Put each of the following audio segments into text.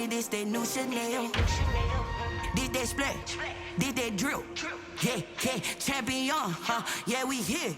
this that new Chanel. Did that split, did that drill. Yeah, yeah, champion, huh? Yeah, we here.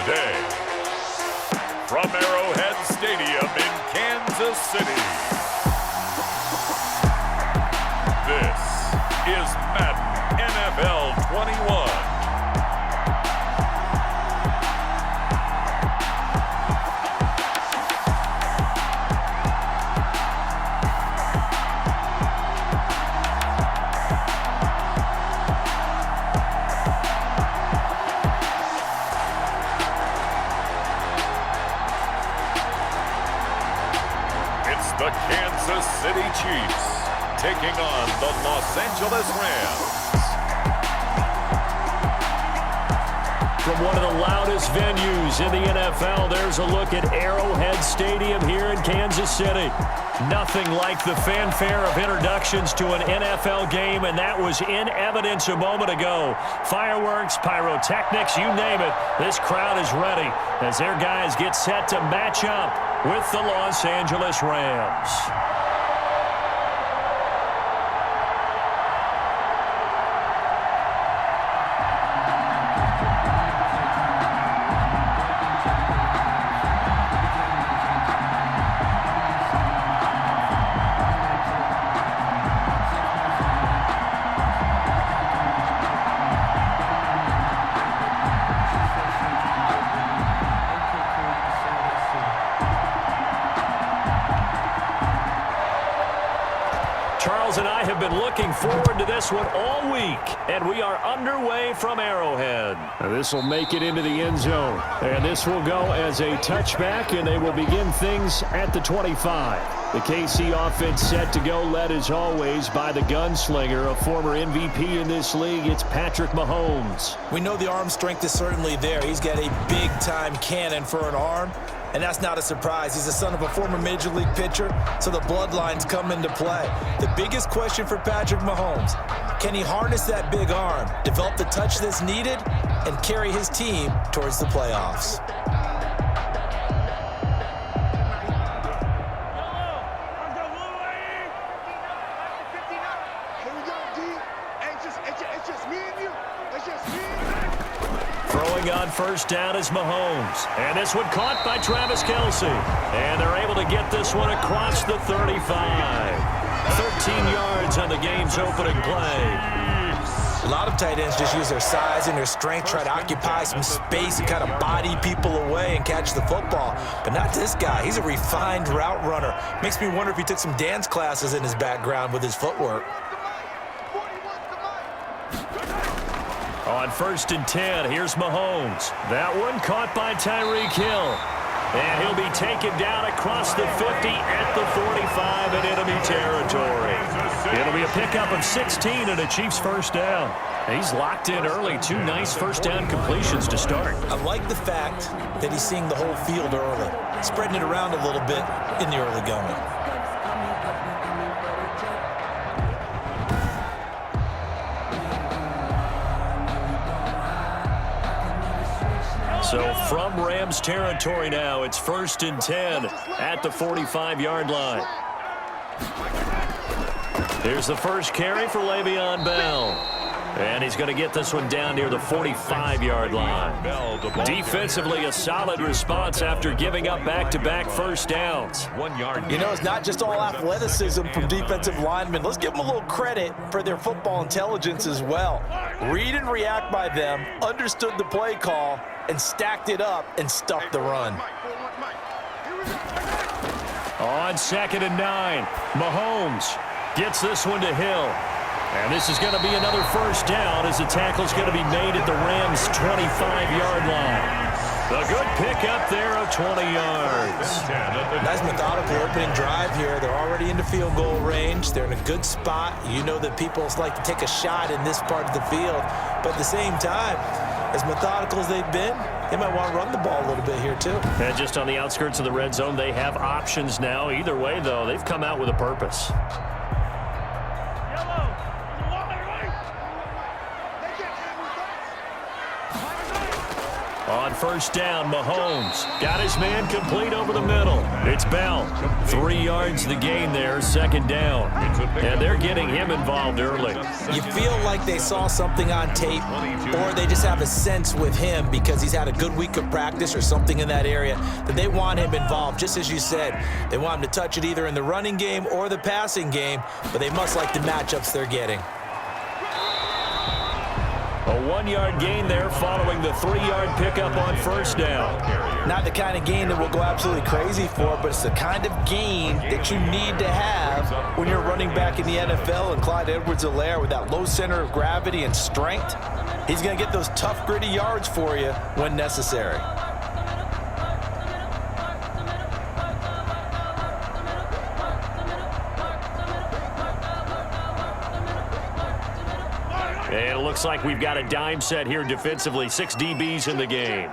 Today, from Arrowhead Stadium in Kansas City, this is Madden NFL 21. The Kansas City Chiefs taking on the Los Angeles Rams. From one of the loudest venues in the NFL, there's a look at Arrowhead Stadium here in Kansas City. Nothing like the fanfare of introductions to an NFL game, and that was in evidence a moment ago. Fireworks, pyrotechnics, you name it. This crowd is ready as their guys get set to match up with the Los Angeles Rams. Charles and I have been looking forward to this one all week, and we are underway from Arrowhead. This will make it into the end zone, and this will go as a touchback, and they will begin things at the 25. The KC offense set to go, led as always by the gunslinger, a former MVP in this league. It's Patrick Mahomes. We know the arm strength is certainly there. He's got a big-time cannon for an arm, and that's not a surprise. He's the son of a former Major League pitcher, so the bloodlines come into play. The biggest question for Patrick Mahomes, can he harness that big arm, develop the touch that's needed, and carry his team towards the playoffs? Throwing on first down is Mahomes. And this one caught by Travis Kelce. And they're able to get this one across the 35. 13 yards on the game's opening play. A lot of tight ends just use their size and their strength, try to occupy some space and kind of body people away and catch the football. But not this guy. He's a refined route runner. Makes me wonder if he took some dance classes in his background with his footwork. On first and 10, here's Mahomes. That one caught by Tyreek Hill. And he'll be taken down across the 50 at the 45 in enemy territory. It'll be a pickup of 16 and a Chiefs first down. He's locked in early. Two nice first down completions to start. I like the fact that he's seeing the whole field early, spreading it around a little bit in the early going. So from Rams territory now, it's first and 10 at the 45-yard line. Here's the first carry for Le'Veon Bell. And he's going to get this one down near the 45-yard line. Defensively, a solid response after giving up back-to-back first downs. 1 yard. You know, it's not just all athleticism from defensive linemen. Let's give them a little credit for their football intelligence as well. Read and react by them, understood the play call, and stacked it up and stuffed the run. On second and 9, Mahomes gets this one to Hill. And this is going to be another first down as the tackle's going to be made at the Rams' 25-yard line. A good pickup there of 20 yards. Nice methodical opening drive here. They're already into field goal range. They're in a good spot. You know that people like to take a shot in this part of the field. But at the same time, as methodical as they've been, they might want to run the ball a little bit here too. And just on the outskirts of the red zone, they have options now. Either way, though, they've come out with a purpose. On first down, Mahomes got his man complete over the middle. It's Bell. 3 yards the gain there, second down. And they're getting him involved early. You feel like they saw something on tape, or they just have a sense with him because he's had a good week of practice or something in that area that they want him involved. Just as you said, they want him to touch it either in the running game or the passing game, but they must like the matchups they're getting. A 1-yard gain there following the 3-yard pickup on first down. Not the kind of gain that we'll go absolutely crazy for, but it's the kind of gain that you need to have when you're running back in the NFL. And Clyde Edwards-Helaire, with that low center of gravity and strength, he's going to get those tough, gritty yards for you when necessary. And it looks like we've got a dime set here defensively. 6 DBs in the game.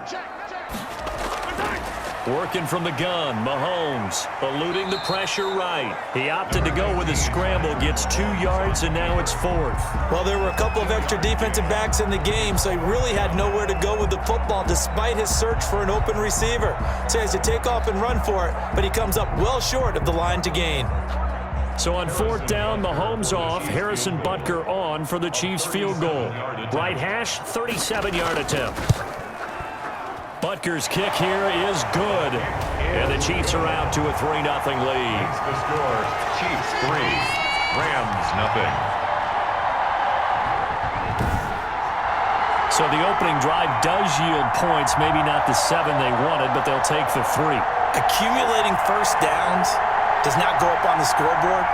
Working from the gun, Mahomes eluding the pressure right. He opted to go with a scramble, gets 2 yards, and now it's 4th. Well, there were a couple of extra defensive backs in the game, so he really had nowhere to go with the football despite his search for an open receiver. So he has to take off and run for it, but he comes up well short of the line to gain. So on 4th down, Mahomes off, Harrison Butker on for the Chiefs field goal. Right hash, 37-yard attempt. Butker's kick here is good. And the Chiefs are out to a 3-0 lead. The score, Chiefs 3, Rams 0. So the opening drive does yield points, maybe not the 7 they wanted, but they'll take the 3. Accumulating first downs does not go up on the scoreboard,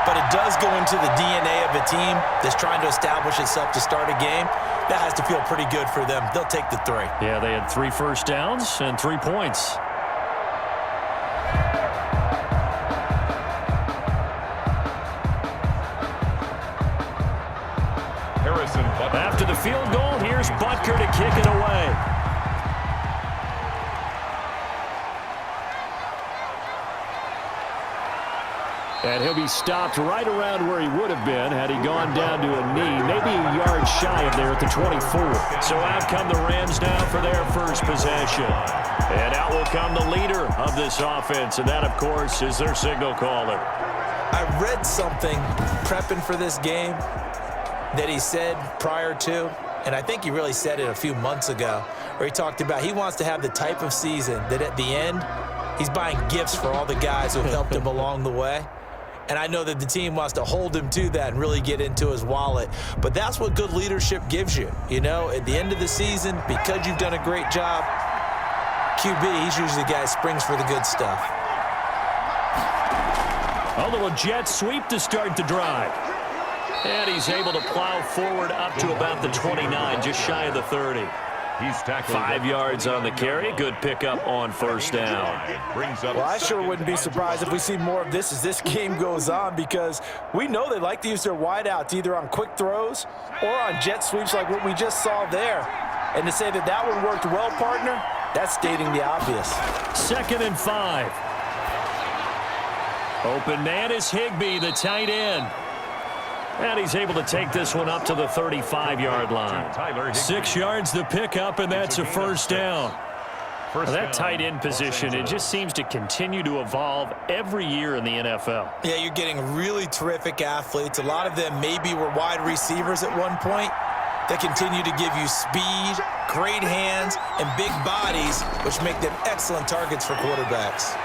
but it does go into the DNA of a team that's trying to establish itself to start a game. That has to feel pretty good for them. They'll take the 3. Yeah, they had 3 first downs and 3 points. Harrison Butker. After the field goal, here's Butker to kick it away. And he'll be stopped right around where he would have been had he gone down to a knee, maybe a yard shy of there at the 24. So out come the Rams now for their first possession. And out will come the leader of this offense, and that, of course, is their signal caller. I read something prepping for this game that he said prior to, and I think he really said it a few months ago, where he talked about he wants to have the type of season that at the end, he's buying gifts for all the guys who have helped him along the way. And I know that the team wants to hold him to that and really get into his wallet. But that's what good leadership gives you. You know, at the end of the season, because you've done a great job, QB, he's usually the guy who springs for the good stuff. A little jet sweep to start the drive. And he's able to plow forward up to about the 29, just shy of the 30. He's tackled 5 yards on the carry. Good pickup on first down. Well, I sure wouldn't be surprised if we see more of this as this game goes on, because we know they like to use their wideouts either on quick throws or on jet sweeps like what we just saw there. And to say that that one worked well, partner, that's stating the obvious. 2nd and 5. Open man is Higbee, the tight end. And he's able to take this one up to the 35-yard line. 6 yards the pickup, and that's a first down. That tight end position, it just seems to continue to evolve every year in the NFL. Yeah, you're getting really terrific athletes. A lot of them maybe were wide receivers at one point. They continue to give you speed, great hands, and big bodies, which make them excellent targets for quarterbacks.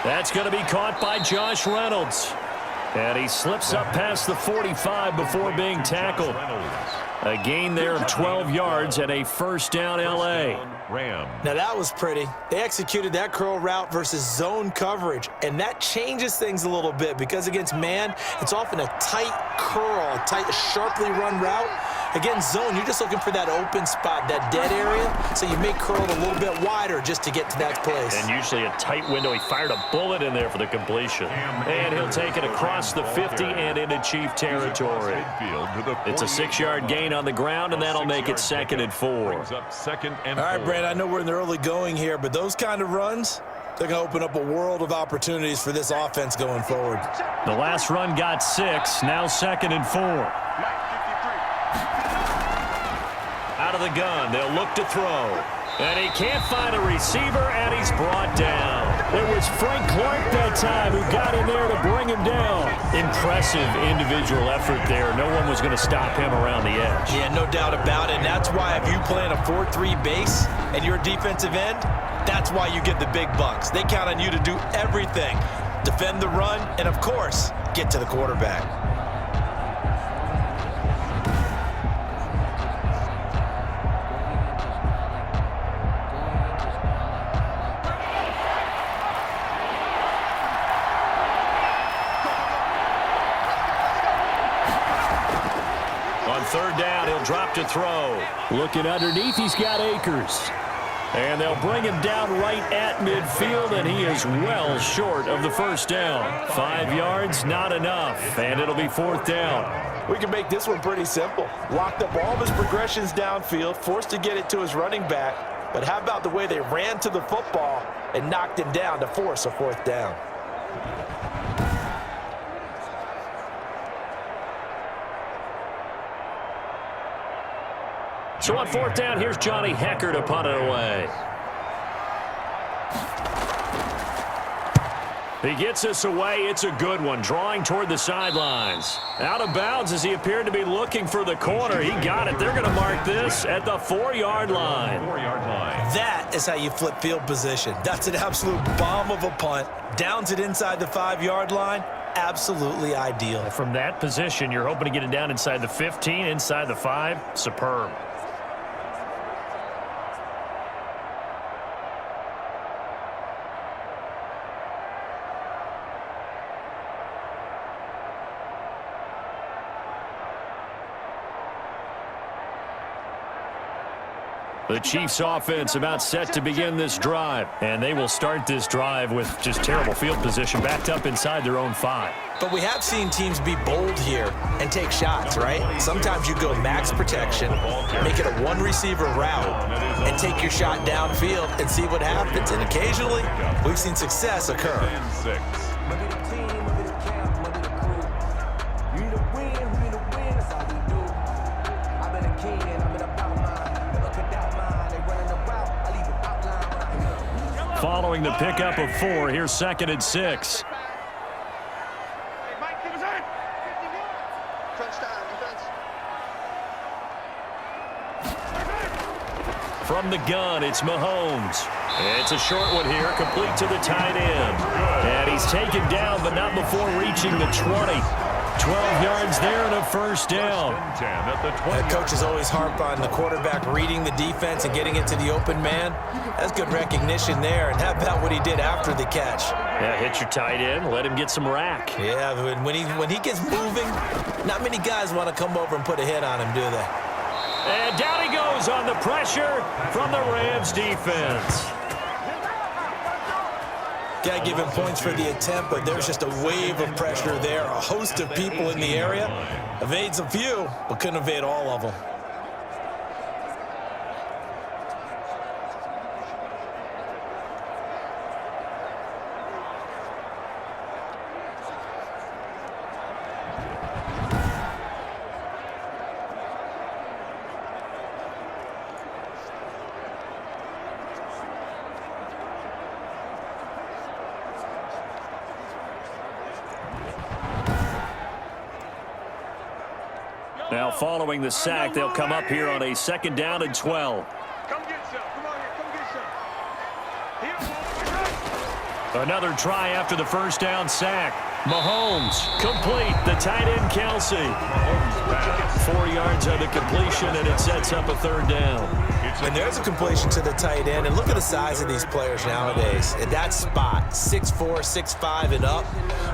That's going to be caught by Josh Reynolds. And he slips up past the 45 before being tackled. A gain there of 12 yards and a first down L.A. Now that was pretty. They executed that curl route versus zone coverage, and that changes things a little bit because against man, it's often a tight curl, a tight, sharply run route. Against zone, you're just looking for that open spot, that dead area, so you may curl it a little bit wider just to get to that place. And usually a tight window. He fired a bullet in there for the completion. And he'll take it across the 50 and into Chief territory. It's a 6-yard gain on the ground, and that'll make it 2nd and 4. All right, Brad, I know we're in the early going here, but those kind of runs, they're going to open up a world of opportunities for this offense going forward. The last run got 6, now 2nd and 4. Out of the gun, they'll look to throw. And he can't find a receiver, and he's brought down. It was Frank Clark that time who got in there to bring him down. Impressive individual effort there. No one was going to stop him around the edge. Yeah, no doubt about it. And that's why if you play in a 4-3 base and you're a defensive end, that's why you get the big bucks. They count on you to do everything. Defend the run, and of course, get to the quarterback. Third down, he'll drop to throw. Looking underneath, he's got Akers. And they'll bring him down right at midfield, and he is well short of the first down. 5 yards, not enough, and it'll be 4th down. We can make this one pretty simple. Locked up all of his progressions downfield, forced to get it to his running back. But how about the way they ran to the football and knocked him down to force a 4th down? So on 4th down, here's Johnny Hekker to punt it away. He gets us away. It's a good one, drawing toward the sidelines. Out of bounds as he appeared to be looking for the corner. He got it. They're going to mark this at the 4-yard line. That is how you flip field position. That's an absolute bomb of a punt. Downs it inside the 5-yard line. Absolutely ideal. From that position, you're hoping to get it down inside the 15, inside the 5. Superb. The Chiefs offense about set to begin this drive, and they will start this drive with just terrible field position backed up inside their own 5. But we have seen teams be bold here and take shots, right? Sometimes you go max protection, make it a one-receiver route, and take your shot downfield and see what happens. And occasionally, we've seen success occur. Following the pickup of 4, here's 2nd and 6. From the gun, it's Mahomes. It's a short one here, complete to the tight end. And he's taken down, but not before reaching the 20. 12 yards there and a first down. Coaches always harp on the quarterback reading the defense and getting into the open man. That's good recognition there. And how about what he did after the catch? Yeah, hit your tight end, let him get some rack. Yeah, when he gets moving, not many guys want to come over and put a hit on him, do they? And down he goes on the pressure from the Rams defense. Got to give him points for the attempt, but there's just a wave of pressure there. A host of people in the area. Evades a few, but couldn't evade all of them. Now following the sack, they'll come up here on a 2nd down and 12. Come get some. Come on here. Come get some. Another try after the first down sack. Mahomes, complete. The tight end, Kelsey. 4 yards on the completion, and it sets up a third down. And there's a completion to the tight end. And look at the size of these players nowadays. At that spot, 6'4", 6'5", and up.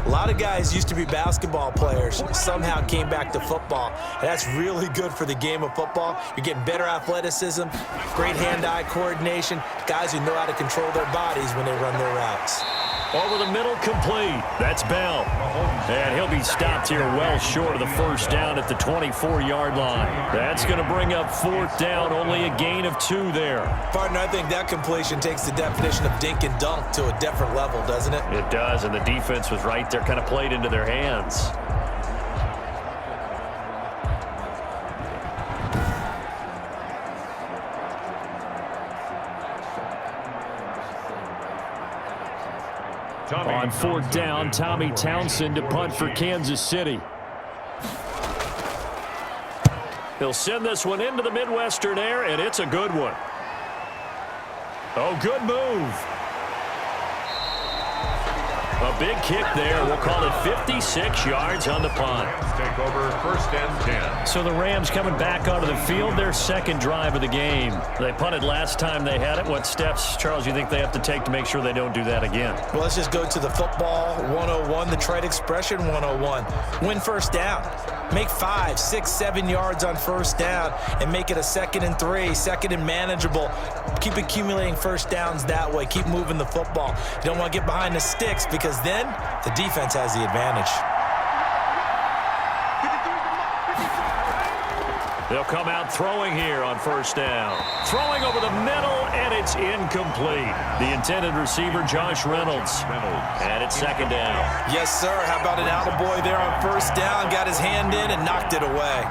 A lot of guys used to be basketball players, somehow came back to football. And that's really good for the game of football. You're getting better athleticism, great hand-eye coordination, guys who know how to control their bodies when they run their routes. Over the middle, complete. That's Bell. And he'll be stopped here well short of the first down at the 24-yard line. That's going to bring up fourth down, only a gain of 2 there. Partner, I think that completion takes the definition of dink and dunk to a different level, doesn't it? It does, and the defense was right there, kind of played into their hands. On fourth down, Tommy Townsend to punt for Kansas City. He'll send this one into the Midwestern air, and it's a good one. Oh, good move. A big kick there. We'll call it 56 yards on the punt. Take over first and 10. So the Rams coming back onto the field, their second drive of the game. They punted last time they had it. What steps, Charles, you think they have to take to make sure they don't do that again? Well, let's just go to the football 101, the trade expression 101. Win first down. Make 5, 6, 7 yards on first down and make it a 2nd and 3, 2nd and manageable. Keep accumulating first downs that way. Keep moving the football. You don't want to get behind the sticks because then the defense has the advantage. They'll come out throwing here on first down. Throwing over the middle, and it's incomplete. The intended receiver, Josh Reynolds. And it's second down. Yes, sir. How about an attaboy there on first down? Got his hand in and knocked it away.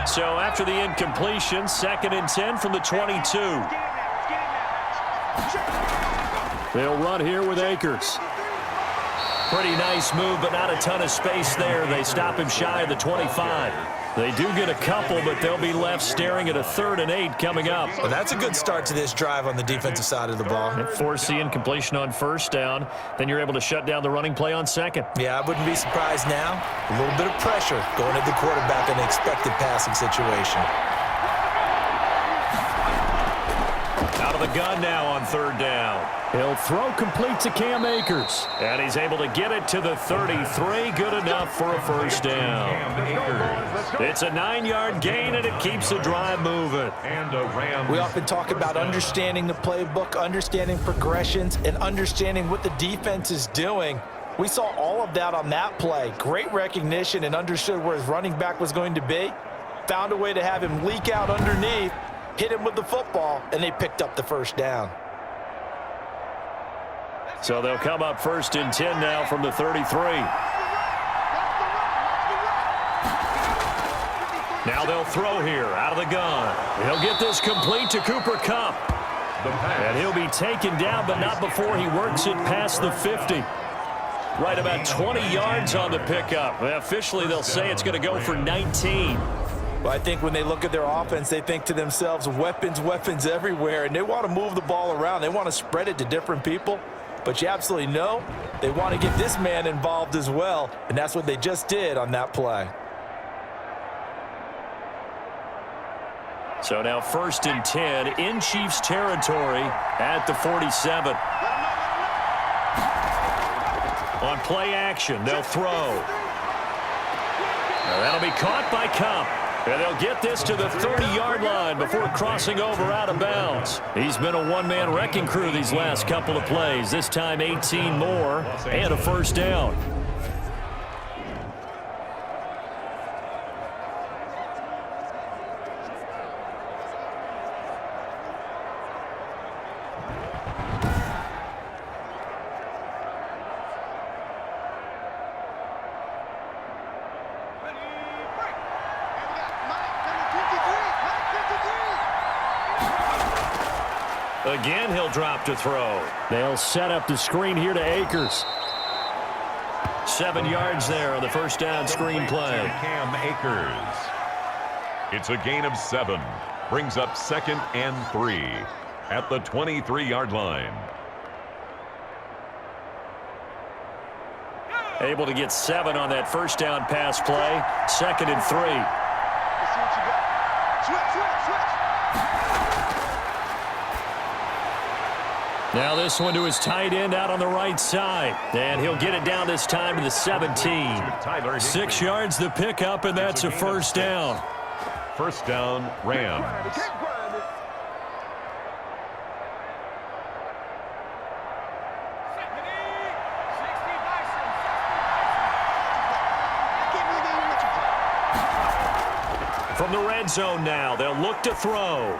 So after the incompletion, 2nd and 10 from the 22. They'll run here with Akers. Pretty nice move, but not a ton of space there. They stop him shy of the 25. They do get a couple, but they'll be left staring at a 3rd and 8 coming up. Well, that's a good start to this drive on the defensive side of the ball. Force the incompletion on first down. Then you're able to shut down the running play on second. Yeah, I wouldn't be surprised now. A little bit of pressure going at the quarterback in an expected passing situation. Out of the gun now on third down. He'll throw complete to Cam Akers. And he's able to get it to the 33. Good enough for a first down. It's a 9-yard gain, and it keeps the drive moving. We often talk about understanding the playbook, understanding progressions, and understanding what the defense is doing. We saw all of that on that play. Great recognition and understood where his running back was going to be. Found a way to have him leak out underneath, hit him with the football, and they picked up the first down. So they'll come up 1st and 10 now from the 33. Now they'll throw here out of the gun. He'll get this complete to Cooper Kupp. And he'll be taken down, but not before he works it past the 50. Right about 20 yards on the pickup. Officially, they'll say it's going to go for 19. Well, I think when they look at their offense, they think to themselves, weapons, weapons everywhere, and they want to move the ball around. They want to spread it to different people. But you absolutely know they want to get this man involved as well, and that's what they just did on that play. So now 1st and 10 in Chiefs territory at the 47. On play action, they'll throw. Now that'll be caught by Kupp. And they'll get this to the 30-yard line before crossing over out of bounds. He's been a one-man wrecking crew these last couple of plays. This time 18 more and a first down. Again, he'll drop to throw. They'll set up the screen here to Akers. 7 yards there on the first down screen play. Cam Akers. It's a gain of 7. brings up 2nd and 3 at the 23-yard line. Able to get 7 on that first down pass play. 2nd and 3. Let's see what you got. Switch. Now this one to his tight end out on the right side. And he'll get it down this time to the 17. 6 yards the pickup, and that's a first down. First down, Rams. From the red zone now, they'll look to throw.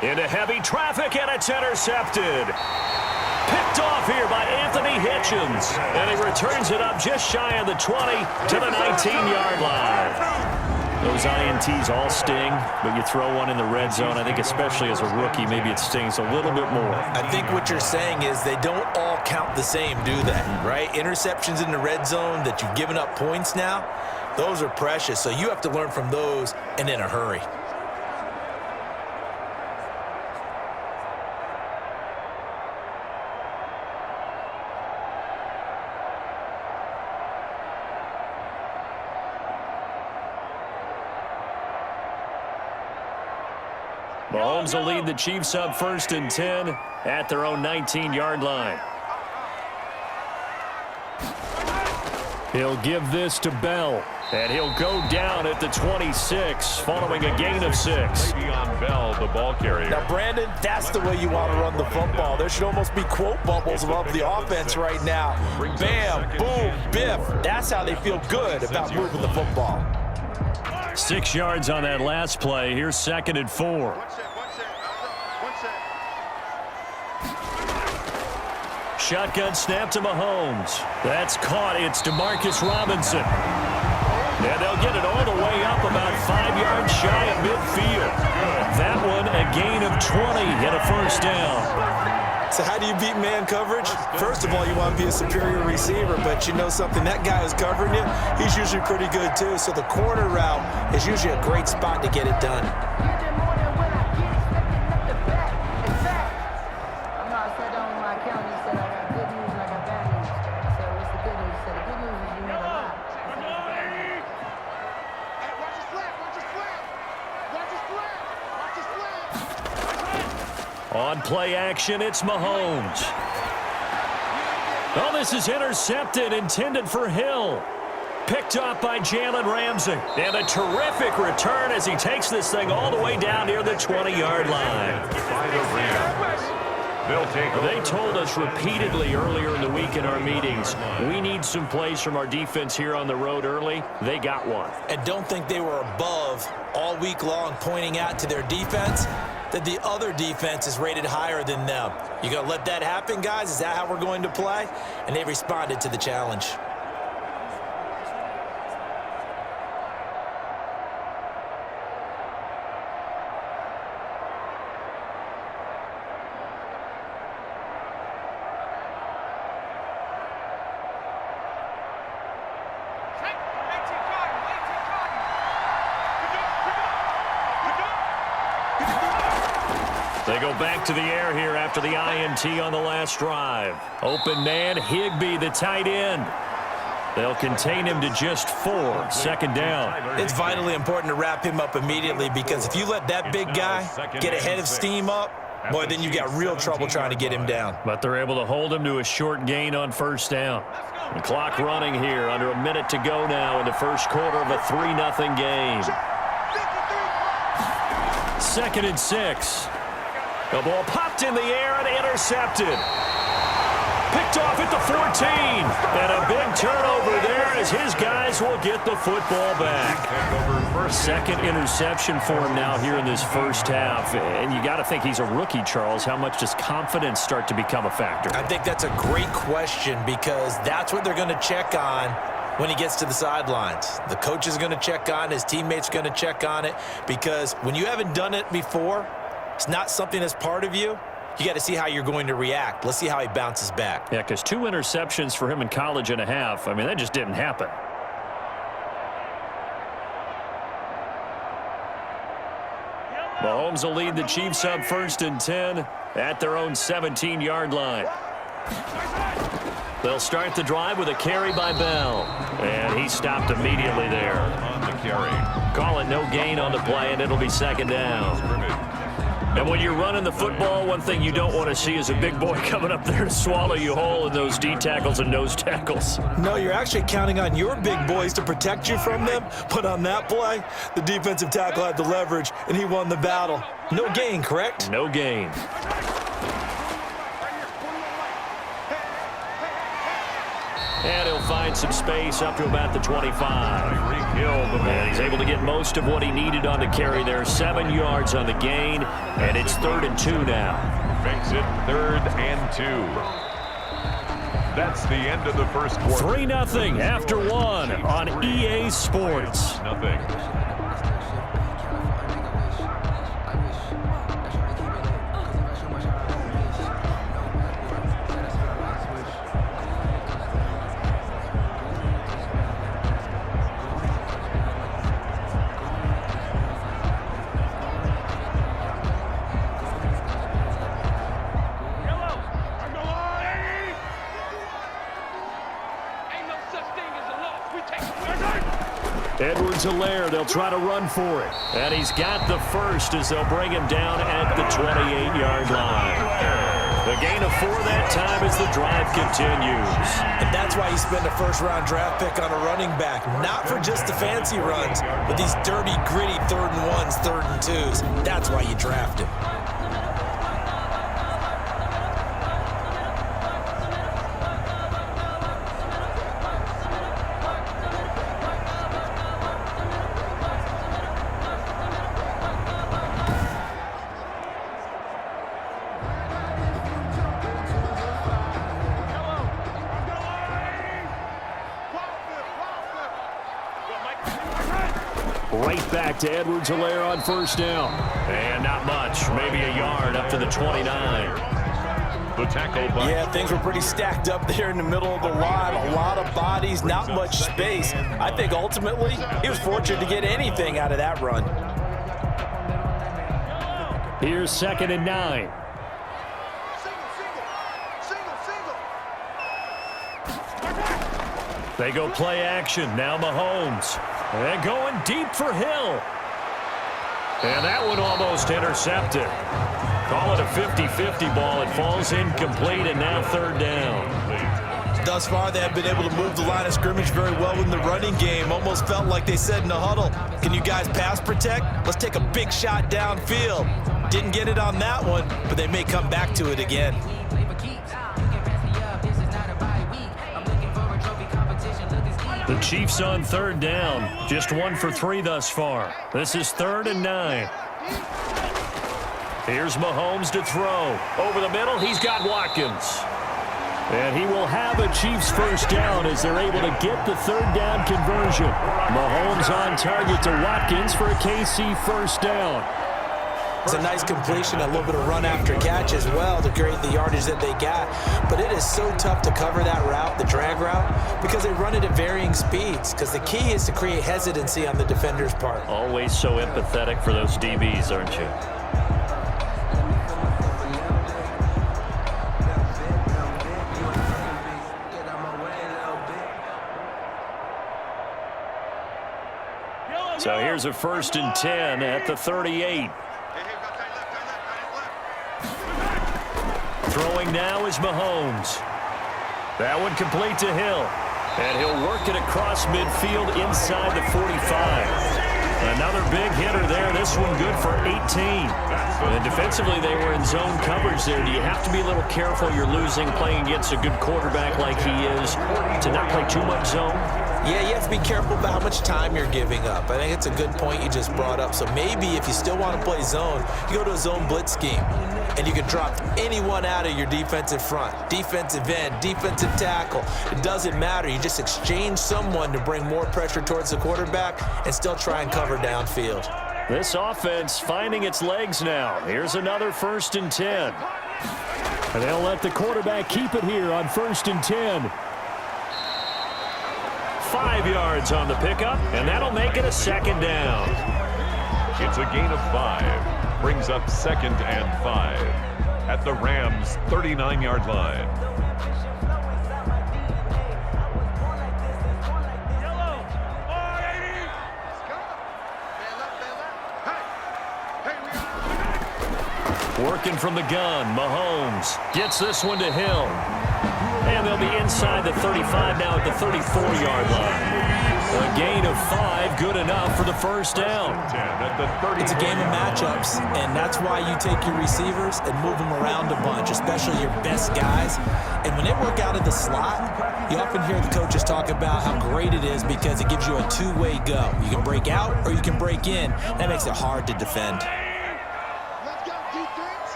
Into heavy traffic, and it's intercepted. Picked off here by Anthony Hitchens. And he returns it up just shy of the 20 to the 19-yard line. Those INTs all sting, but you throw one in the red zone, I think especially as a rookie, maybe it stings a little bit more. I think what you're saying is they don't all count the same, do they? Right? Interceptions in the red zone that you've given up points now, those are precious. So you have to learn from those and in a hurry. Mahomes will lead the Chiefs up 1st and 10 at their own 19-yard line. He'll give this to Bell, and he'll go down at the 26 following a gain of 6. Le'Veon Bell, the ball carrier. Now, Brandon, that's the way you want to run the football. There should almost be quote bubbles above the offense right now. Bam, boom, biff. That's how they feel good about moving the football. 6 yards on that last play. Here's 2nd and 4. Shotgun snap to Mahomes. That's caught. It's DeMarcus Robinson. And they'll get it all the way up about 5 yards shy of midfield. That one a gain of 20 and a first down. So how do you beat man coverage? First of all, you want to be a superior receiver, but you know something, that guy who's covering you, he's usually pretty good too. So the corner route is usually a great spot to get it done. On play action, it's Mahomes. Oh, this is intercepted, intended for Hill. Picked up by Jalen Ramsey. And a terrific return as he takes this thing all the way down near the 20-yard line. They told us repeatedly earlier in the week in our meetings, we need some plays from our defense here on the road early. They got one. And don't think they were above all week long pointing out to their defense that the other defense is rated higher than them. You gonna let that happen, guys? Is that how we're going to play? And they responded to the challenge. They go back to the air here after the INT on the last drive. Open man, Higbee, the tight end. They'll contain him to just 4. 2nd down. It's vitally important to wrap him up immediately, because if you let that big guy get ahead of steam up, boy, then you've got real trouble trying to get him down. But they're able to hold him to a short gain on 1st down. The clock running here, under a minute to go now in the first quarter of a 3-0 game. 2nd and 6. The ball popped in the air and intercepted. Picked off at the 14. And a big turnover there as his guys will get the football back. Second interception for him now here in this first half. And you got to think he's a rookie, Charles. How much does confidence start to become a factor? I think that's a great question, because that's what they're going to check on when he gets to the sidelines. The coach is going to check on, his teammates are going to check on it, because when you haven't done it before, it's not something that's part of you. You got to see how you're going to react. Let's see how he bounces back. Yeah, because 2 interceptions for him in college and a half. I mean, that just didn't happen. Mahomes Mahomes will lead the Chiefs up 1st and 10 at their own 17-yard line. They'll start the drive with a carry by Bell. And he stopped immediately there. On the carry. Call it no gain on the play, and it'll be 2nd down. And when you're running the football, one thing you don't want to see is a big boy coming up there to swallow you whole in those D tackles and nose tackles. No, you're actually counting on your big boys to protect you from them. But on that play, the defensive tackle had the leverage, and he won the battle. No gain, correct? No gain. And he'll find some space up to about the 25. And he's able to get most of what he needed on the carry there. 7 yards on the gain, and it's 3rd and 2 now. Makes it 3rd and 2. That's the end of the first quarter. 3-0 after 1 on EA Sports. Nothing. Edwards-Helaire, they'll try to run for it. And he's got the first as they'll bring him down at the 28-yard line. The gain of 4 that time as the drive continues. And that's why you spend a first-round draft pick on a running back. Not for just the fancy runs, but these dirty, gritty 3rd and 1s, 3rd and 2s. That's why you draft him. Right back to Edwards-Helaire on 1st down. And not much, maybe a yard up to the 29. The tackle by... Yeah, things were pretty stacked up there in the middle of the line. A lot of bodies, not much space. I think ultimately he was fortunate to get anything out of that run. Here's 2nd and 9. They go play action. Now Mahomes. And going deep for Hill. And that one almost intercepted. Call it a 50-50 ball. It falls incomplete, and now 3rd down. Thus far, they have been able to move the line of scrimmage very well in the running game. Almost felt like they said in the huddle, can you guys pass protect? Let's take a big shot downfield. Didn't get it on that one, but they may come back to it again. The Chiefs on 3rd down. Just 1 for 3 thus far. This is 3rd and 9. Here's Mahomes to throw. Over the middle, he's got Watkins. And he will have a Chiefs 1st down as they're able to get the 3rd down conversion. Mahomes on target to Watkins for a KC 1st down. It's a nice completion, a little bit of run after catch as well to create the yardage that they got. But it is so tough to cover that route, the drag route, because they run it at varying speeds. Because the key is to create hesitancy on the defender's part. Always so empathetic for those DBs, aren't you? So here's a 1st and 10 at the 38. Throwing now is Mahomes. That one complete to Hill. And he'll work it across midfield inside the 45. Another big hitter there. This one good for 18. And defensively, they were in zone coverage there. Do you have to be a little careful? You're losing playing against a good quarterback like he is to not play too much zone? Yeah, you have to be careful about how much time you're giving up. I think it's a good point you just brought up. So maybe if you still want to play zone, you go to a zone blitz scheme. And you can drop anyone out of your defensive front. Defensive end, defensive tackle. It doesn't matter. You just exchange someone to bring more pressure towards the quarterback and still try and cover downfield. This offense finding its legs now. Here's another 1st and 10. And they'll let the quarterback keep it here on 1st and 10. 5 yards on the pickup, and that'll make it a 2nd down. It's a gain of 5. Brings up 2nd and 5 at the Rams' 39-yard line. Working from the gun, Mahomes gets this one to Hill. And they'll be inside the 35 now at the 34-yard line. A gain of 5, good enough for the first down. It's a game of matchups, and that's why you take your receivers and move them around a bunch, especially your best guys. And when they work out of the slot, you often hear the coaches talk about how great it is because it gives you a two-way go. You can break out or you can break in. That makes it hard to defend.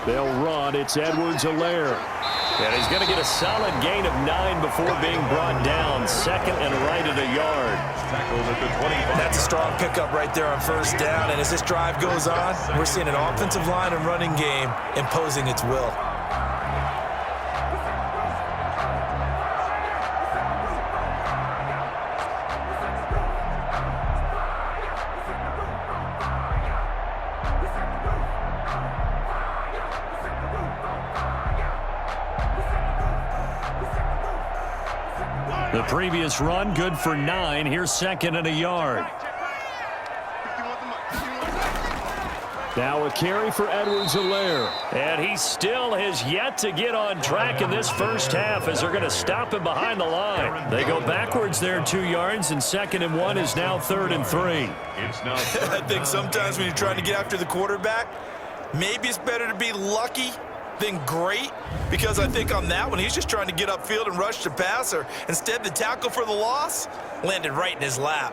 They'll run. It's Edwards-Helaire. And he's going to get a solid gain of 9 before being brought down. 2nd and right at a yard. That's a strong pickup right there on first down. And as this drive goes on, we're seeing an offensive line and running game imposing its will. The previous run, good for 9. Here's 2nd and a yard. Now a carry for Edwards-Helaire. And he still has yet to get on track in this first half as they're going to stop him behind the line. They go backwards there 2 yards, and 2nd and 1 is now 3rd and 3. I think sometimes when you're trying to get after the quarterback, maybe it's better to be lucky than great, because I think on that one, he's just trying to get upfield and rush the passer. Instead, the tackle for the loss landed right in his lap.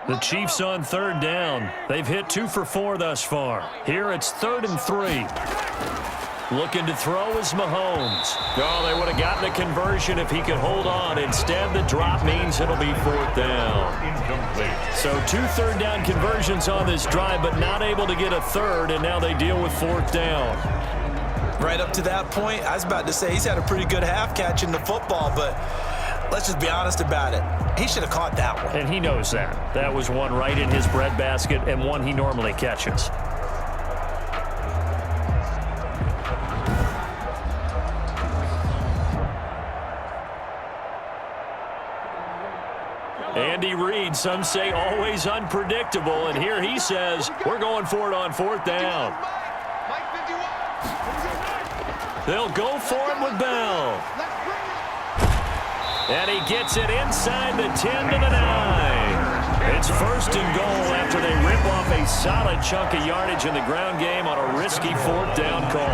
The Chiefs on 3rd down. They've hit 2 for 4 thus far. Here it's 3rd and 3. Looking to throw is Mahomes. Oh, they would have gotten a conversion if he could hold on. Instead, the drop means it'll be 4th down. Incomplete. So 2 3rd down conversions on this drive, but not able to get a 3rd, and now they deal with 4th down. Right up to that point, I was about to say he's had a pretty good half catching the football, but let's just be honest about it. He should have caught that one. And he knows that. That was one right in his breadbasket and one he normally catches. Andy Reid, some say always unpredictable, and here he says, we're going for it on 4th down. They'll go for it with Bell. And he gets it inside the 10 to the 9. It's 1st and goal after they rip off a solid chunk of yardage in the ground game on a risky 4th down call.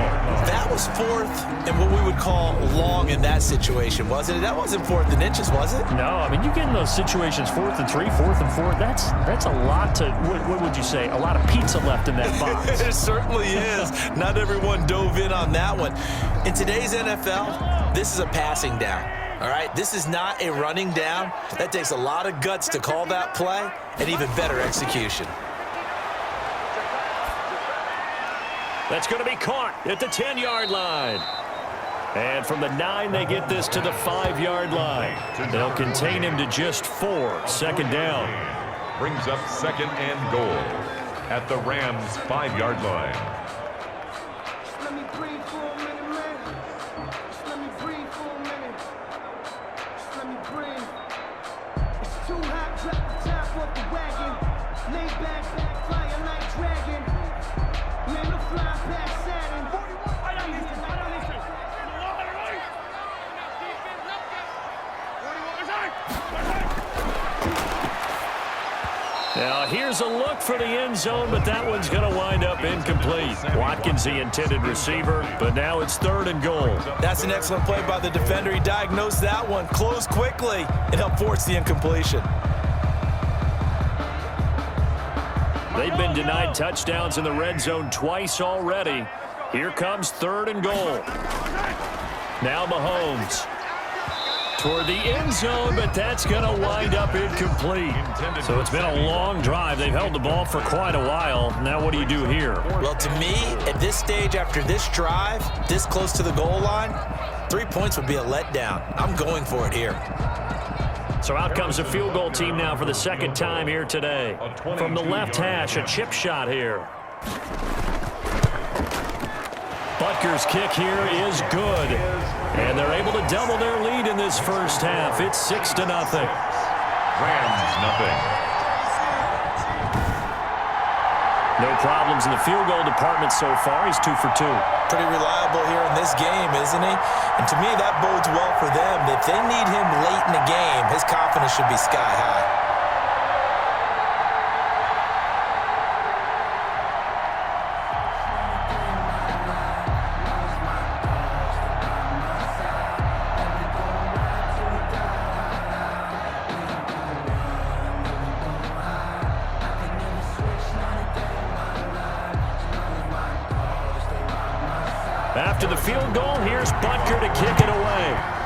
That was 4th and what we would call long in that situation, wasn't it? That wasn't 4th and inches, was it? No, I mean, you get in those situations 4th and 3, 4th and 4. That's a lot to, what would you say, a lot of pizza left in that box. It certainly is. Not everyone dove in on that one. In today's NFL, this is a passing down. All right, this is not a running down. That takes a lot of guts to call that play and even better execution. That's going to be caught at the 10-yard line. And from the 9, they get this to the 5-yard line. They'll contain him to just 4. 2nd down. Brings up 2nd and goal at the Rams' 5-yard line. Let me breathe for a minute, man. Just let me breathe for a minute. Just let me breathe. It's too hot, drop the top off the wagon. Lay back, fly a night dragon. Man, I'm flying past Saturn. Now, here's a look for the end zone, but that one's going to wind up incomplete. Watkins, the intended receiver, but now it's 3rd and goal. That's an excellent play by the defender. He diagnosed that one, closed quickly, and helped force the incompletion. They've been denied touchdowns in the red zone twice already. Here comes 3rd and goal. Now Mahomes. toward the end zone, but that's going to wind up incomplete. So it's been a long drive. They've held the ball for quite a while. Now what do you do here? Well, to me, at this stage after this drive, this close to the goal line, 3 points would be a letdown. I'm going for it here. So out comes the field goal team now for the second time here today. From the left hash, a chip shot here. Butker's kick here is good. And they're able to double their lead in this first half. It's 6-0. Rams nothing. No problems in the field goal department so far. He's 2 for 2. Pretty reliable here in this game, isn't he? And to me, that bodes well for them. If they need him late in the game, his confidence should be sky high. After the field goal, here's Butker to kick it away.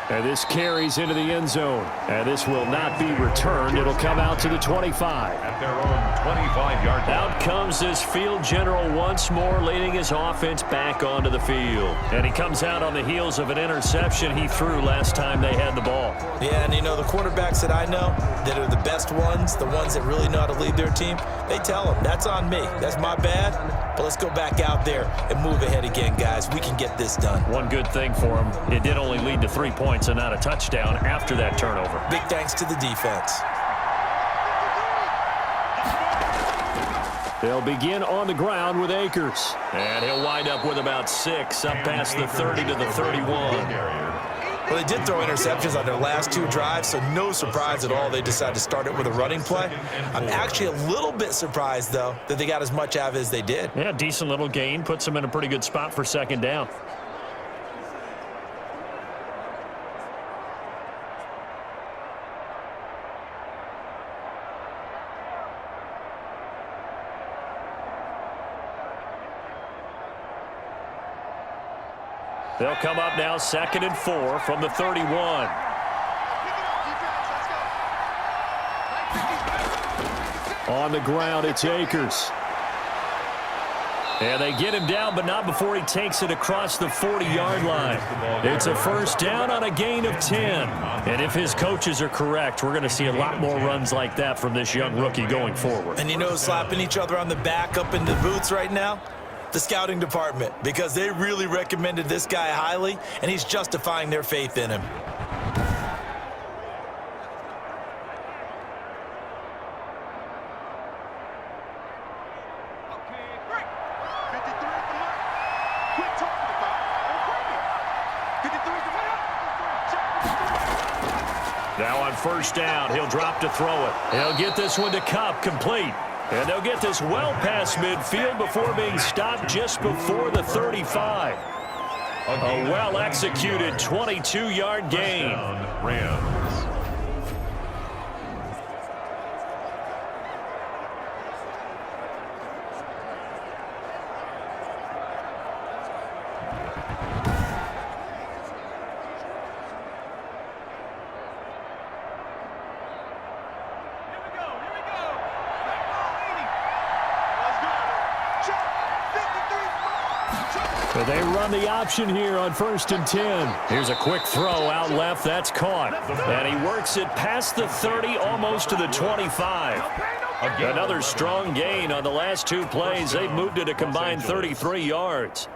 And this carries into the end zone. And this will not be returned. It'll come out to the 25. At their own 25-yard line. Out comes this field general once more, leading his offense back onto the field. And he comes out on the heels of an interception he threw last time they had the ball. Yeah, and you know, the quarterbacks that I know that are the best ones, the ones that really know how to lead their team, they tell them, that's on me. That's my bad. But let's go back out there and move ahead again, guys. We can get this done. One good thing for him, it did only lead to 3 points and not a touchdown after that turnover. Big thanks to the defense. They'll begin on the ground with Akers. And he'll wind up with about 6, up past the 30 to the 31. Well, they did throw interceptions on their last 2 drives, so no surprise at all they decided to start it with a running play. I'm actually a little bit surprised, though, that they got as much out of it as they did. Yeah, decent little gain. Puts them in a pretty good spot for second down. They'll come up now 2nd and 4 from the 31. On the ground, it's Akers. And they get him down, but not before he takes it across the 40-yard line. It's a first down on a gain of 10. And if his coaches are correct, we're going to see a lot more runs like that from this young rookie going forward. And you know, slapping each other on the back up in the boots right now? The scouting department, because they really recommended this guy highly, and he's justifying their faith in him. Now on first down, he'll drop to throw it. He'll get this one to Kupp, complete. And they'll get this well past midfield before being stopped just before the 35. A well-executed 22-yard gain. Rams. So they run the option here on 1st and 10. Here's a quick throw out left. That's caught. And he works it past the 30, almost to the 25. Another strong gain on the last 2 plays. They've moved it a combined 33 yards.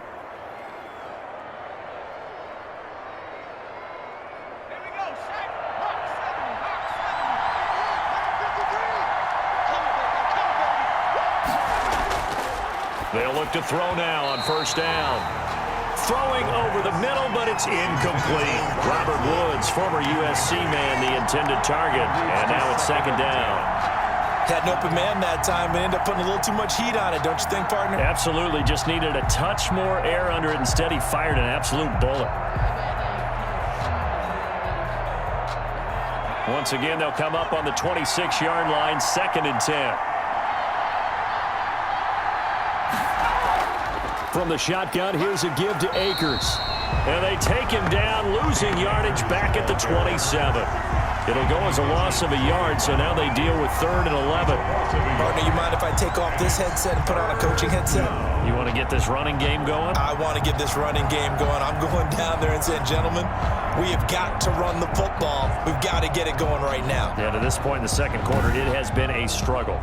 They'll look to throw now on first down. Throwing over the middle, but it's incomplete. Robert Woods, former USC man, the intended target. And now it's 2nd down. Had an open man that time, but ended up putting a little too much heat on it, don't you think, partner? Absolutely. Just needed a touch more air under it. Instead, he fired an absolute bullet. Once again, they'll come up on the 26-yard line, 2nd and 10. From the shotgun, here's a give to Akers. And they take him down, losing yardage back at the 27. It'll go as a loss of a yard, so now they deal with 3rd and 11. Partner, you mind if I take off this headset and put on a coaching headset? You want to get this running game going? I want to get this running game going. I'm going down there and saying, gentlemen, we have got to run the football. We've got to get it going right now. Yeah, to this point in the second quarter, it has been a struggle.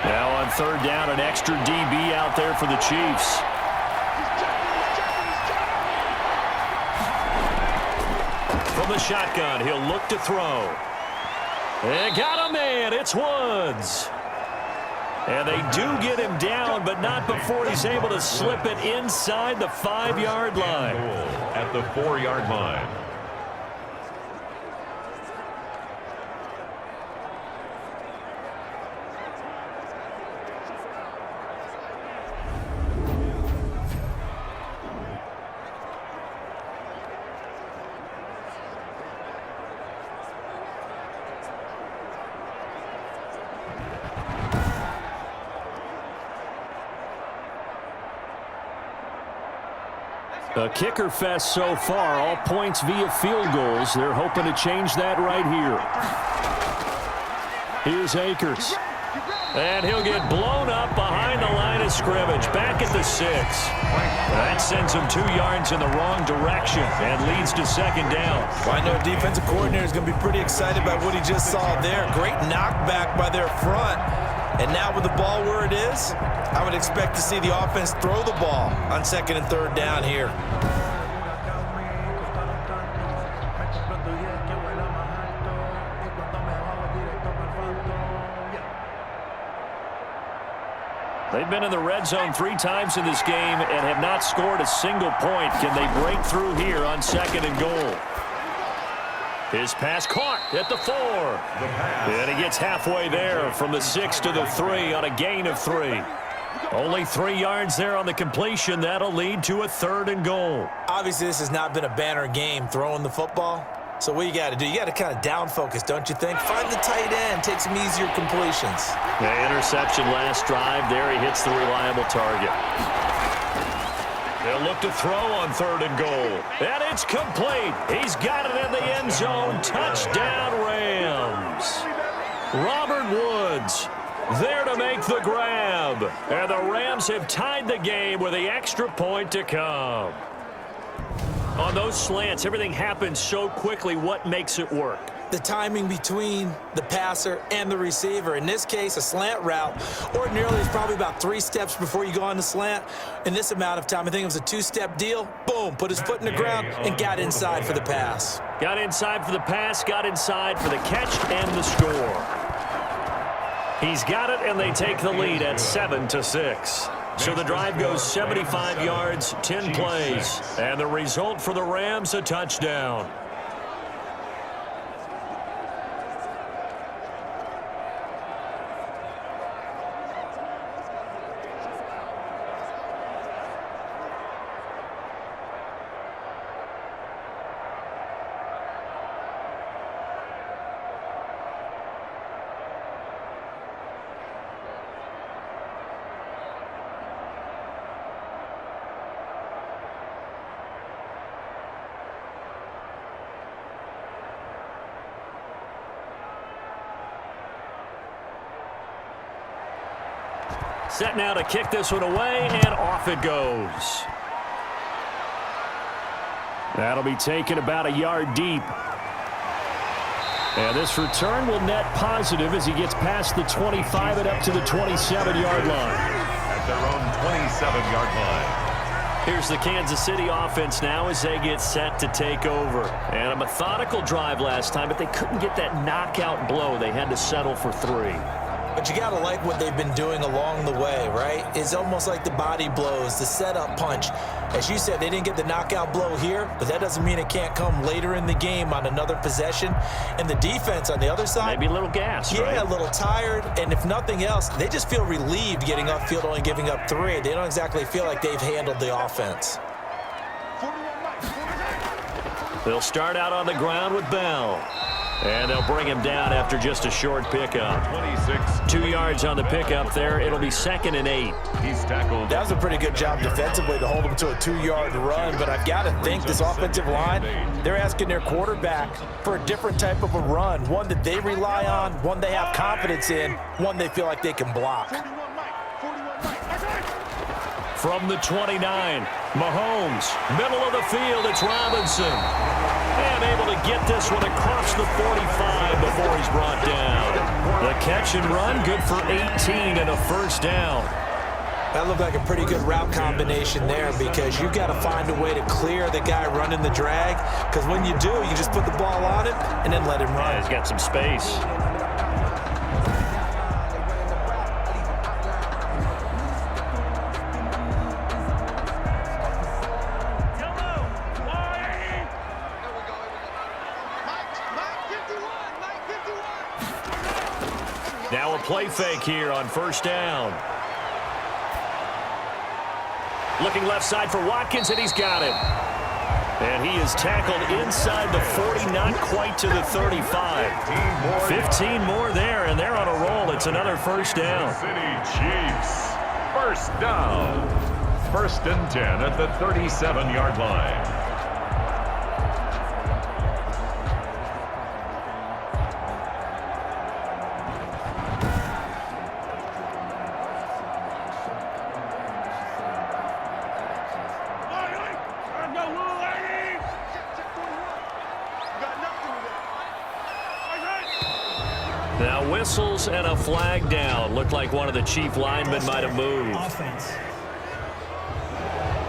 Now on 3rd down, an extra DB out there for the Chiefs. From the shotgun, he'll look to throw. And got a man. It's Woods. And they do get him down, but not before he's able to slip it inside the 5-yard line. At the 4-yard line. A kicker fest so far, all points via field goals. They're hoping to change that right here. Here's Akers. And he'll get blown up behind the line of scrimmage, back at the 6. That sends him 2 yards in the wrong direction and leads to 2nd down. Well, I know defensive coordinator is going to be pretty excited about what he just saw there. Great knockback by their front. And now with the ball where it is, I would expect to see the offense throw the ball on 2nd and 3rd down here. They've been in the red zone 3 times in this game and have not scored a single point. Can they break through here on 2nd and goal? His pass caught at the 4. And he gets halfway there from the 6 to the 3 on a gain of 3. Only 3 yards there on the completion. That'll lead to a 3rd and goal. Obviously, this has not been a banner game throwing the football. So what you got to do, you got to kind of down focus, don't you think? Find the tight end, take some easier completions. The interception last drive. There he hits the reliable target. They'll look to throw on 3rd and goal. And it's complete. He's got it in the end zone. Touchdown, Rams. Robert Woods there to make the grab. And the Rams have tied the game with the extra point to come. On those slants, everything happens so quickly. What makes it work? The timing between the passer and the receiver. In this case, a slant route ordinarily is probably about 3 steps before you go on the slant. In this amount of time, I think it was a 2-step deal. Boom, put his foot in the ground and got inside for the pass. Got inside for the pass, got inside for the catch and the score. He's got it, and they take the lead at 7-6. So the drive goes 75 yards, 10 plays. And the result for the Rams, a touchdown. Set now to kick this one away, and off it goes. That'll be taken about a yard deep. And this return will net positive as he gets past the 25 and up to the 27-yard line. At their own 27-yard line. Here's the Kansas City offense now as they get set to take over. And a methodical drive last time, but they couldn't get that knockout blow. They had to settle for 3. But you got to like what they've been doing along the way, right? It's almost like the body blows, the setup punch. As you said, they didn't get the knockout blow here, but that doesn't mean it can't come later in the game on another possession. And the defense on the other side, maybe a little gas, right? Yeah, a little tired. And if nothing else, they just feel relieved getting upfield, only giving up 3. They don't exactly feel like they've handled the offense. They'll start out on the ground with Bell. And they'll bring him down after just a short pickup. 26. 2 yards on the pickup there. It'll be 2nd and 8. He's tackled. That was a pretty good job defensively to hold him to a 2-yard run, but I've got to think this offensive line, they're asking their quarterback for a different type of a run, one that they rely on, one they have confidence in, one they feel like they can block. From the 29, Mahomes, middle of the field, it's Robinson. And able to get this one across the 45 before he's brought down. The catch and run, good for 18 and a first down. That looked like a pretty good route combination there because you got to find a way to clear the guy running the drag, because when you do, you just put the ball on him and then let him run. Yeah, he's got some space. Now a play fake here on first down. Looking left side for Watkins, and he's got him. And he is tackled inside the 40, not quite to the 35. 15 more there, and they're on a roll. It's another first down. City Chiefs. First down. 1st and 10 at the 37-yard line. Now whistles and a flag down. Looked like one of the Chief linemen might have moved.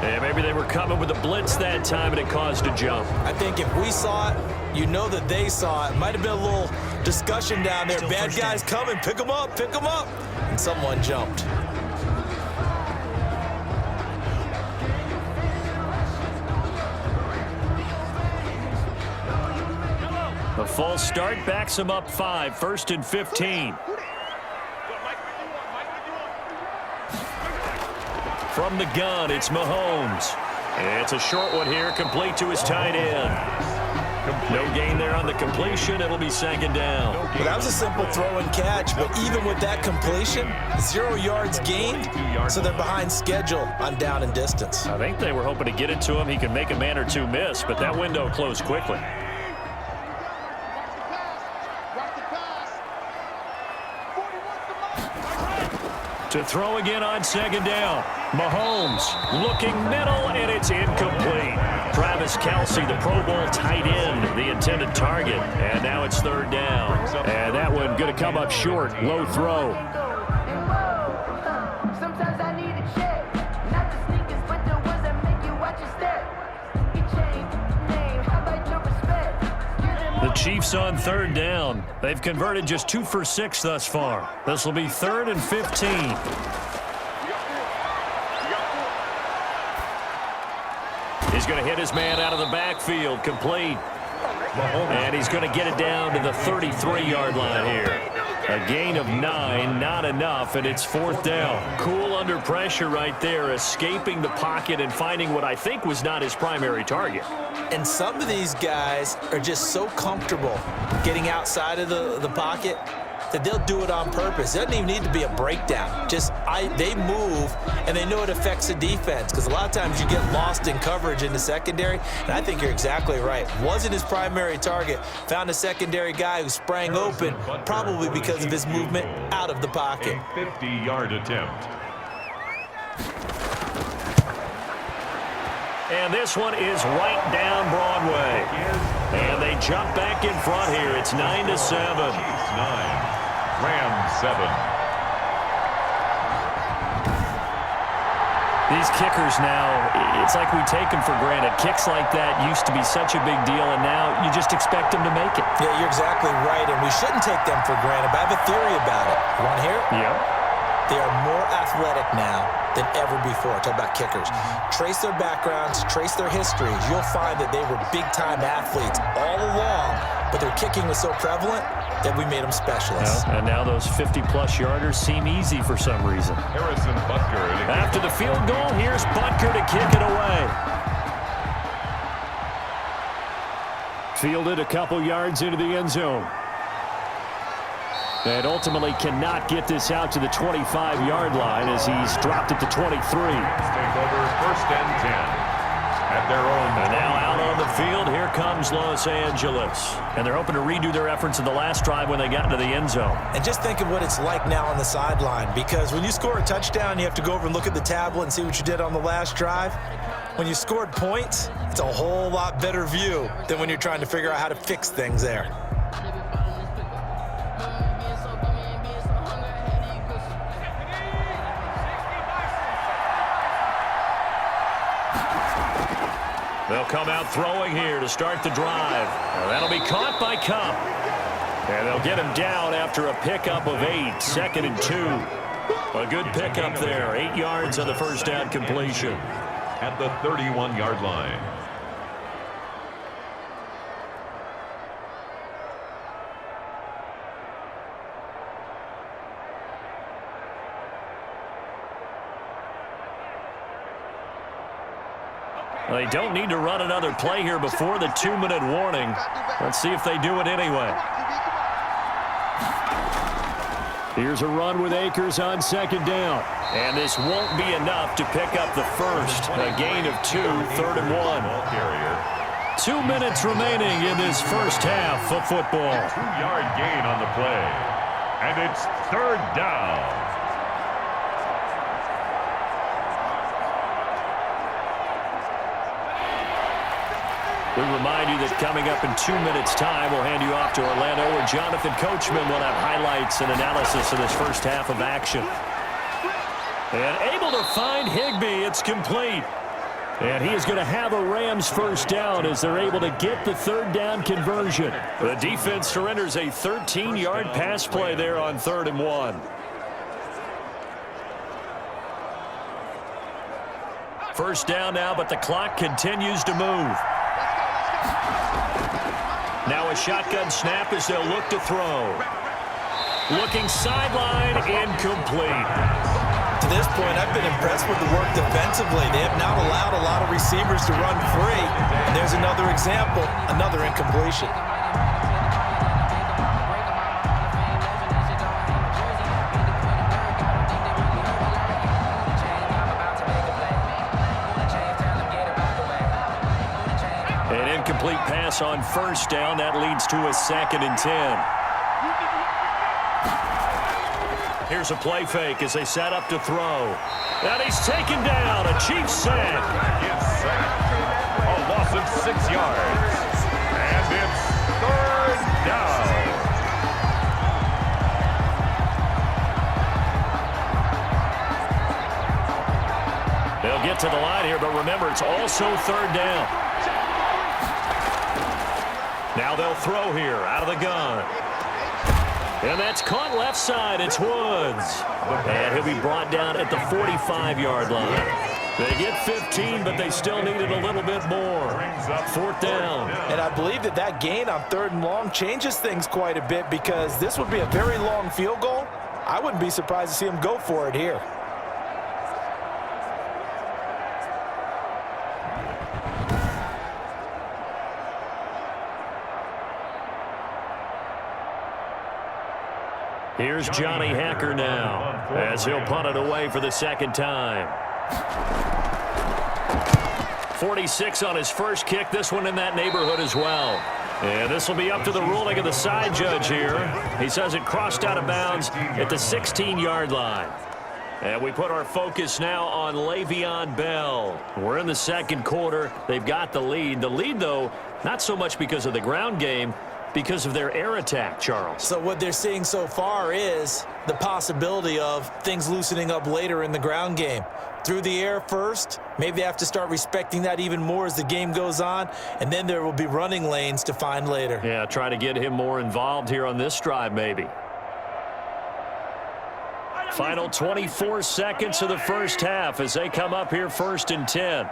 And maybe they were coming with a blitz that time and it caused a jump. I think if we saw it, you know that they saw it. Might have been a little discussion down there. Bad guys coming, pick them up, pick them up. And someone jumped. A false start backs him up 5, 1st and 15. From the gun, it's Mahomes. It's a short one here, complete to his tight end. No gain there on the completion. It'll be 2nd down. Well, that was a simple throw and catch, but even with that completion, 0 yards gained, so they're behind schedule on down and distance. I think they were hoping to get it to him. He could make a man or two miss, but that window closed quickly. To throw again on 2nd down. Mahomes looking middle, and it's incomplete. Travis Kelce, the Pro Bowl tight end, the intended target. And now it's 3rd down. And that one going to come up short. Low throw. Sometimes I need a check. Not the sneakers, but the ones that make you watch your step. You change name, how about your respect? The Chiefs on 3rd down. They've converted just 2 for 6 thus far. This will be 3rd and 15. He's going to hit his man out of the backfield, complete. And he's going to get it down to the 33-yard line here. A gain of 9, not enough, and it's 4th down. Cool under pressure right there, escaping the pocket and finding what I think was not his primary target. And some of these guys are just so comfortable getting outside of the pocket that they'll do it on purpose. It doesn't even need to be a breakdown. They move, and they know it affects the defense, because a lot of times you get lost in coverage in the secondary, and I think you're exactly right. Wasn't his primary target. Found a secondary guy who sprang open, probably because of his movement out of the pocket. A 50-yard attempt. And this one is right down Broadway. And they jump back in front here. It's 9-7. Chiefs 9, Rams 7. These kickers now, it's like we take them for granted. Kicks like that used to be such a big deal, and now you just expect them to make it. Yeah, you're exactly right, and we shouldn't take them for granted, but I have a theory about it. You want to hear it? Yep. They are more athletic now than ever before. Talk about kickers. Trace their backgrounds, trace their histories. You'll find that they were big-time athletes all along, but their kicking was so prevalent that we made them specialists. And now those 50-plus yarders seem easy for some reason. Harrison Butker. After the field goal, here's Butker to kick it away. Fielded a couple yards into the end zone. And ultimately cannot get this out to the 25-yard line as he's dropped at the 23. Take over 1st and 10 at their own. And now out on the field, here comes Los Angeles. And they're hoping to redo their efforts in the last drive when they got into the end zone. And just think of what it's like now on the sideline, because when you score a touchdown, you have to go over and look at the tablet and see what you did on the last drive. When you scored points, it's a whole lot better view than when you're trying to figure out how to fix things there. They'll come out throwing here to start the drive. Now that'll be caught by Kupp. And they'll get him down after a pickup of 8, 2nd and 2. A good pickup there, 8 yards on the first down completion. At the 31-yard line. Well, they don't need to run another play here before the 2-minute warning. Let's see if they do it anyway. Here's a run with Akers on 2nd down. And this won't be enough to pick up the first. A gain of 2, 3rd and 1. 2 minutes remaining in this first half of football. 2-yard gain on the play. And it's 3rd down. We remind you that coming up in 2 minutes' time, we'll hand you off to Orlando, where Jonathan Coachman will have highlights and analysis of this first half of action. And able to find Higbee. It's complete. And he is going to have a Rams first down as they're able to get the 3rd down conversion. The defense surrenders a 13-yard pass play there on 3rd and 1. First down now, but the clock continues to move. Now a shotgun snap as they'll look to throw. Looking sideline, incomplete. To this point, I've been impressed with the work defensively. They have not allowed a lot of receivers to run free. And there's another example, another incompletion. Incomplete pass on first down. That leads to a 2nd and 10. Here's a play fake as they set up to throw. And he's taken down. A Chiefs sack. A loss of 6 yards. And it's 3rd down. They'll get to the line here, but remember, it's also 3rd down. Now they'll throw here out of the gun. And that's caught left side. It's Woods. And he'll be brought down at the 45-yard line. They get 15, but they still needed a little bit more. 4th down. And I believe that gain on 3rd and long changes things quite a bit, because this would be a very long field goal. I wouldn't be surprised to see him go for it here. Here's Johnny Hacker now as he'll punt it away for the 2nd time. 46 on his first kick. This one in that neighborhood as well. And this will be up to the ruling of the side judge here. He says it crossed out of bounds at the 16-yard line. And we put our focus now on Le'Veon Bell. We're in the 2nd quarter. They've got the lead. The lead, though, not so much because of the ground game, because of their air attack, Charles. So what they're seeing so far is the possibility of things loosening up later in the ground game. Through the air first, maybe they have to start respecting that even more as the game goes on, and then there will be running lanes to find later. Yeah, try to get him more involved here on this drive maybe. Final 24 seconds of the first half as they come up here 1st and 10.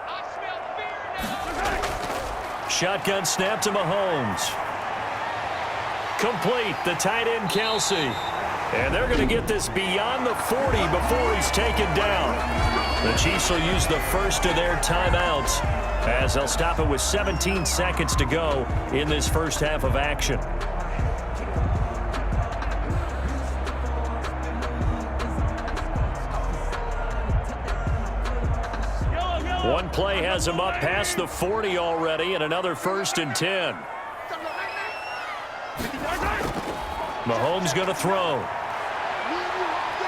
Shotgun snap to Mahomes. Complete, the tight end Kelsey. And they're going to get this beyond the 40 before he's taken down. The Chiefs will use the first of their timeouts as they'll stop it with 17 seconds to go in this first half of action. One play has him up past the 40 already, and another 1st and 10. Mahomes going to throw.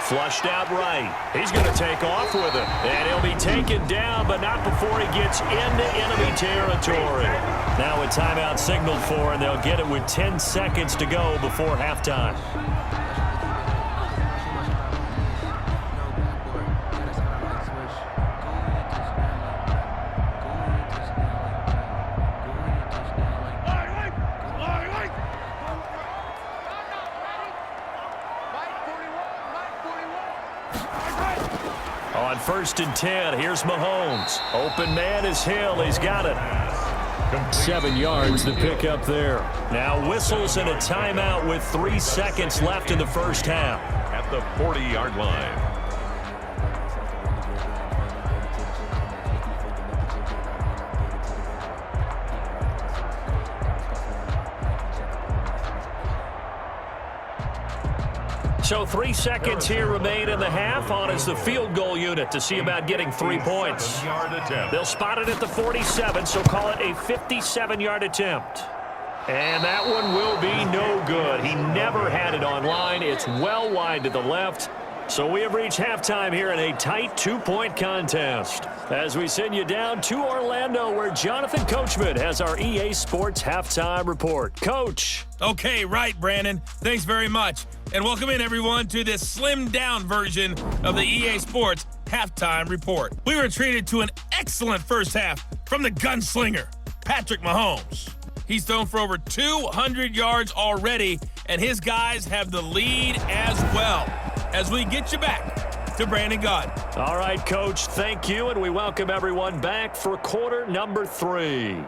Flushed out right. He's going to take off with it. And he'll be taken down, but not before he gets into enemy territory. Now a timeout signaled for, and they'll get it with 10 seconds to go before halftime. On 1st and 10, here's Mahomes. Open man is Hill. He's got it. 7 yards to pick up there. Now whistles and a timeout with 3 seconds left in the first half. At the 40-yard line. So 3 seconds here remain in the half. On is the field goal unit to see about getting 3 points. They'll spot it at the 47, so call it a 57-yard attempt. And that one will be no good. He never had it on line. It's well wide to the left. So we have reached halftime here in a tight 2-point contest. As we send you down to Orlando, where Jonathan Coachman has our EA Sports Halftime Report. Coach. Okay, right, Brandon. Thanks very much. And welcome in, everyone, to this slimmed-down version of the EA Sports Halftime Report. We were treated to an excellent first half from the gunslinger, Patrick Mahomes. He's thrown for over 200 yards already, and his guys have the lead as well. As we get you back to Brandon Gaudin. All right, Coach, thank you, and we welcome everyone back for quarter number 3.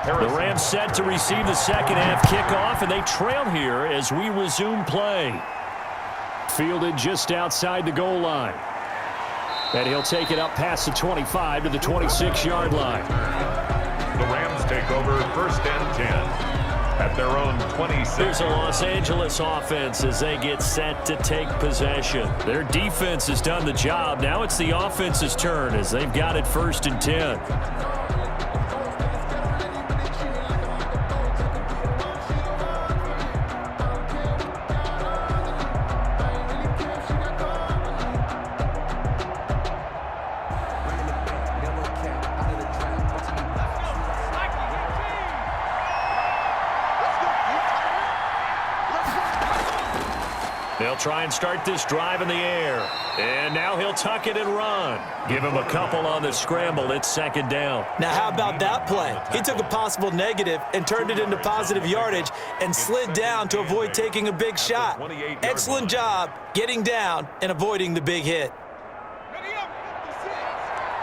The Rams set to receive the second half kickoff, and they trail here as we resume play. Fielded just outside the goal line. And he'll take it up past the 25 to the 26-yard line. The Rams take over 1st and 10 at their own 26. Here's a Los Angeles offense as they get set to take possession. Their defense has done the job. Now it's the offense's turn as they've got it 1st and 10. They'll try and start this drive in the air. And now he'll tuck it and run. Give him a couple on the scramble. It's 2nd down. Now, how about that play? He took a possible negative and turned it into positive yardage and slid down to avoid taking a big shot. Excellent job getting down and avoiding the big hit. Ready up, 56.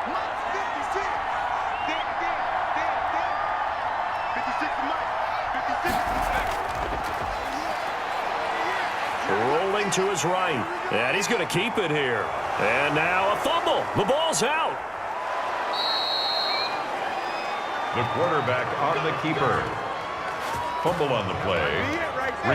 Mike 56. Dan. 56 to Mike. 56. Rolling to his right. And he's going to keep it here. And now a fumble. The ball's out. The quarterback on the keeper. Fumble on the play.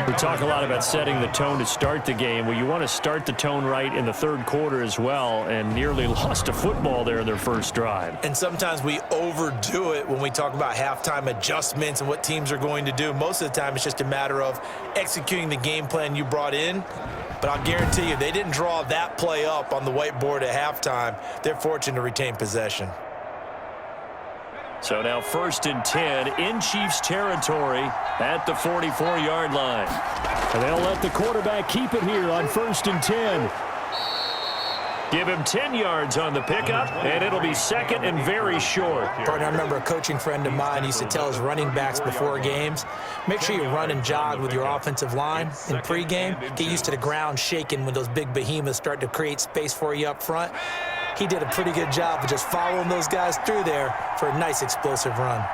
We talk a lot about setting the tone to start the game. Well, you want to start the tone right in the 3rd quarter as well, and nearly lost a football there in their first drive. And sometimes we overdo it when we talk about halftime adjustments and what teams are going to do. Most of the time, it's just a matter of executing the game plan you brought in. But I'll guarantee you, they didn't draw that play up on the whiteboard at halftime. They're fortunate to retain possession. So now 1st and 10 in Chiefs territory at the 44-yard line. And they'll let the quarterback keep it here on 1st and 10. Give him 10 yards on the pickup, and it'll be 2nd and very short. Partner, I remember a coaching friend of mine used to tell his running backs before games, make sure you run and jog with your offensive line in pregame. Get used to the ground shaking when those big behemoths start to create space for you up front. He did a pretty good job of just following those guys through there for a nice explosive run.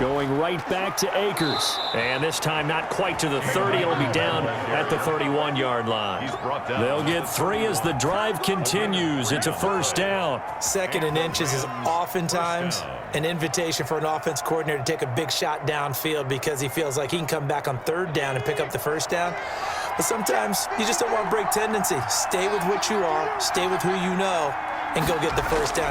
Going right back to Akers. And this time not quite to the 30. It'll be down at the 31-yard line. They'll get 3 as the drive continues. It's a 1st down. 2nd and inches is oftentimes an invitation for an offense coordinator to take a big shot downfield because he feels like he can come back on 3rd down and pick up the 1st down. But sometimes you just don't want to break tendency. Stay with what you are, stay with who you know, and go get the 1st down.